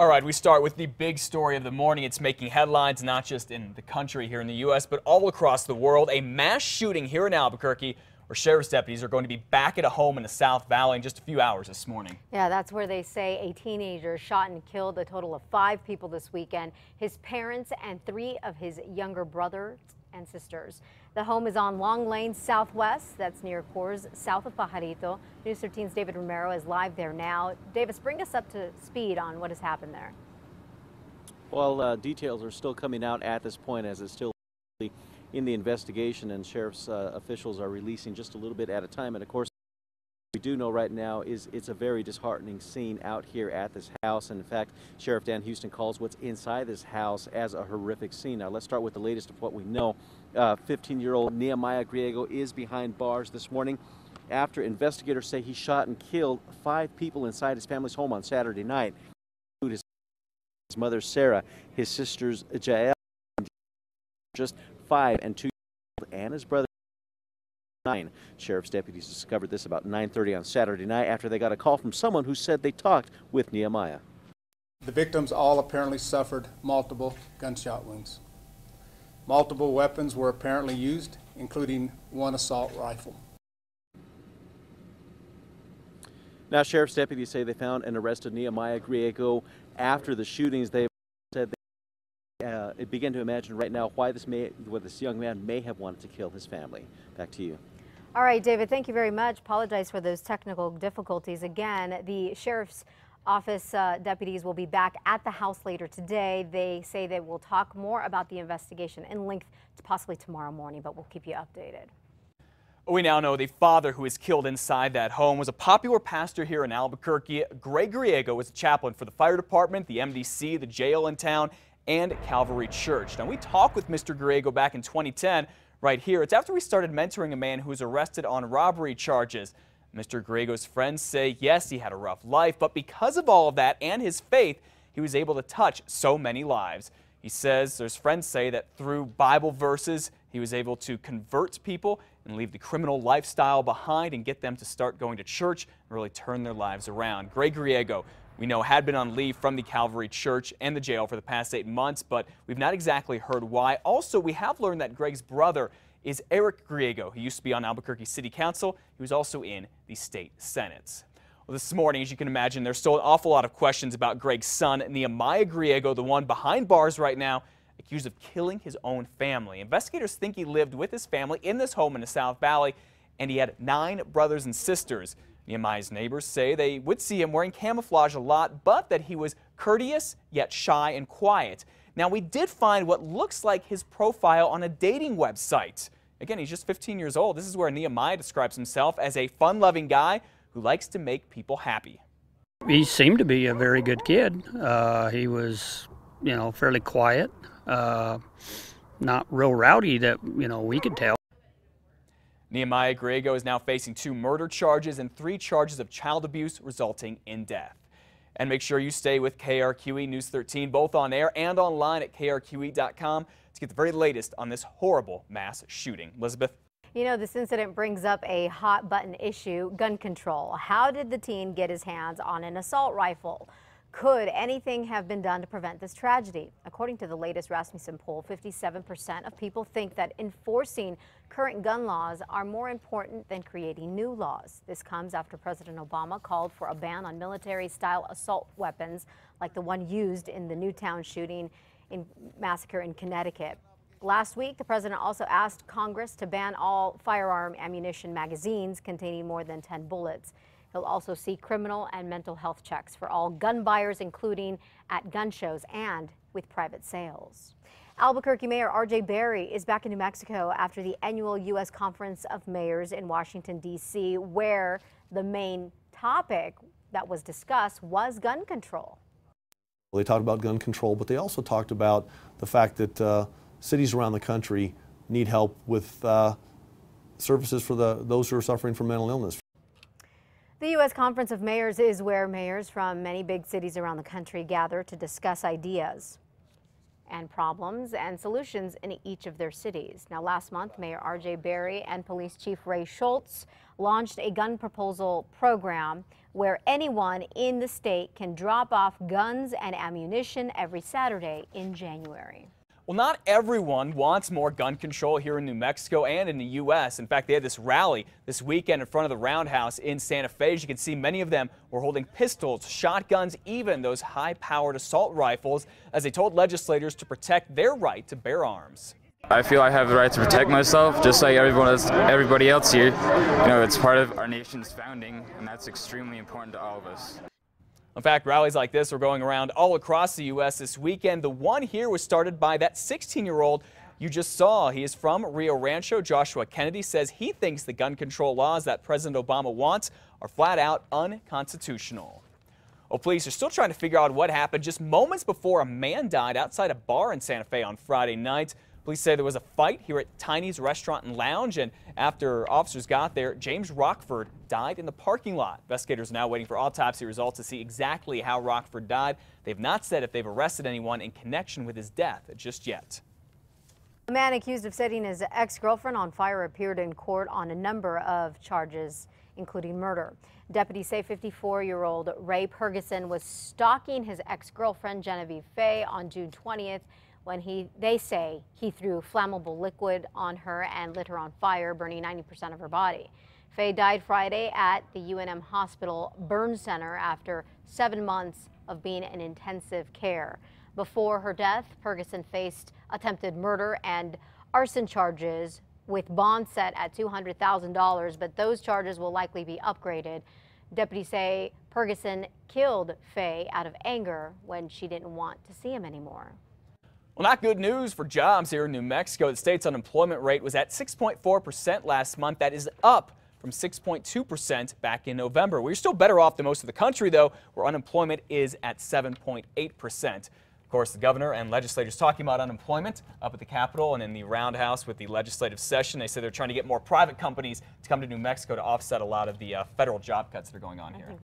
All right, we start with the big story of the morning. It's making headlines not just in the country here in the U.S., but all across the world. A mass shooting here in Albuquerque where sheriff's deputies are going to be back at a home in the South Valley in just a few hours this morning. Yeah, that's where they say a teenager shot and killed a total of 5 people this weekend, his parents and 3 of his younger brothers and sisters. The home is on Long Lane Southwest. That's near Coors, south of Pajarito. News 13's David Romero is live there now. Davis, bring us up to speed on what has happened there. Well, details are still coming out at this point as it's still in the investigation, and sheriff's officials are releasing just a little bit at a time. And of course, we do know right now is it's a very disheartening scene out here at this house. And in fact, Sheriff Dan Houston calls what's inside this house as a horrific scene. Now let's start with the latest of what we know. 15-year-old Nehemiah Griego is behind bars this morning after investigators say he shot and killed 5 people inside his family's home on Saturday night. His mother Sarah, his sisters Jael, just 5 and 2, and his brother 9. Sheriff's deputies discovered this about 9:30 on Saturday night after they got a call from someone who said they talked with Nehemiah. The victims all apparently suffered multiple gunshot wounds. Multiple weapons were apparently used, including 1 assault rifle. Now, sheriff's deputies say they found and arrested Nehemiah Griego after the shootings. They said they began to imagine right now why this young man may have wanted to kill his family. Back to you. All right, David, thank you very much. Apologize for those technical difficulties. Again, the sheriff's office deputies will be back at the house later today. They say they will talk more about the investigation in length possibly tomorrow morning, but we'll keep you updated. We now know the father who was killed inside that home was a popular pastor here in Albuquerque. Greg Griego was a chaplain for the fire department, the MDC, the jail in town, and Calvary Church. Now, we talked with Mr. Griego back in 2010 right here. It's after we started mentoring a man who was arrested on robbery charges. Mr. Griego's friends say, yes, he had a rough life, but because of all of that and his faith, he was able to touch so many lives. He says his friends say that through Bible verses, he was able to convert people and leave the criminal lifestyle behind and get them to start going to church and really turn their lives around. Greg Griego, we know, had been on leave from the Calvary Church and the jail for the past 8 months, but we've not exactly heard why. Also, we have learned that Greg's brother is Eric Griego. He used to be on Albuquerque City Council. He was also in the state Senate. Well, this morning, as you can imagine, there's still an awful lot of questions about Greg's son, Nehemiah Griego, the one behind bars right now, accused of killing his own family. Investigators think he lived with his family in this home in the South Valley, and he had 9 brothers and sisters. Nehemiah's neighbors say they would see him wearing camouflage a lot, but that he was courteous yet shy and quiet. Now, we did find what looks like his profile on a dating website. Again, he's just 15 years old. This is where Nehemiah describes himself as a fun-loving guy who likes to make people happy. He seemed to be a very good kid. He was, fairly quiet, not real rowdy that, we could tell. Nehemiah Griego is now facing 2 murder charges and 3 charges of child abuse resulting in death. And make sure you stay with KRQE News 13, both on air and online at krqe.com to get the very latest on this horrible mass shooting. Elizabeth? This incident brings up a hot button issue, gun control. How did the teen get his hands on an assault rifle? Could anything have been done to prevent this tragedy? According to the latest Rasmussen poll, 57% of people think that enforcing current gun laws are more important than creating new laws. This comes after President Obama called for a ban on military-style assault weapons like the one used in the Newtown shooting massacre in Connecticut. Last week, the president also asked Congress to ban all firearm ammunition magazines containing more than 10 bullets. He'll also seek criminal and mental health checks for all gun buyers, including at gun shows and with private sales. Albuquerque Mayor R.J. Berry is back in New Mexico after the annual U.S. Conference of Mayors in Washington, D.C., where the main topic that was discussed was gun control. Well, they talked about gun control, but they also talked about the fact that cities around the country need help with services for those who are suffering from mental illness. The U.S. Conference of Mayors is where mayors from many big cities around the country gather to discuss ideas and problems and solutions in each of their cities. Now, last month, Mayor R.J. Berry and Police Chief Ray Schultz launched a gun proposal program where anyone in the state can drop off guns and ammunition every Saturday in January. Well, not everyone wants more gun control here in New Mexico and in the U.S. In fact, they had this rally this weekend in front of the Roundhouse in Santa Fe. As you can see, many of them were holding pistols, shotguns, even those high-powered assault rifles, as they told legislators to protect their right to bear arms. I feel I have the right to protect myself, just like everybody else here. You know, it's part of our nation's founding, and that's extremely important to all of us. In fact, rallies like this are going around all across the U.S. this weekend. The one here was started by that 16-year-old you just saw. He is from Rio Rancho. Joshua Kennedy says he thinks the gun control laws that President Obama wants are flat out unconstitutional. Well, police are still trying to figure out what happened just moments before a man died outside a bar in Santa Fe on Friday night. Police say there was a fight here at Tiny's Restaurant and Lounge, and after officers got there, James Rockford died in the parking lot. Investigators are now waiting for autopsy results to see exactly how Rockford died. They've not said if they've arrested anyone in connection with his death just yet. A man accused of setting his ex-girlfriend on fire appeared in court on a number of charges, including murder. Deputies say 54-year-old Ray Purgason was stalking his ex-girlfriend Genevieve Fay on June 20th. When they say he threw flammable liquid on her and lit her on fire, burning 90% of her body. Faye died Friday at the UNM Hospital Burn Center after 7 months of being in intensive care. Before her death, Purgason faced attempted murder and arson charges with bond set at $200,000, but those charges will likely be upgraded. Deputies say Purgason killed Faye out of anger when she didn't want to see him anymore. Well, not good news for jobs here in New Mexico. The state's unemployment rate was at 6.4% last month. That is up from 6.2% back in November. We're still better off than most of the country, though, where unemployment is at 7.8%. Of course, the governor and legislators talking about unemployment up at the Capitol and in the Roundhouse with the legislative session. They say they're trying to get more private companies to come to New Mexico to offset a lot of the federal job cuts that are going on here.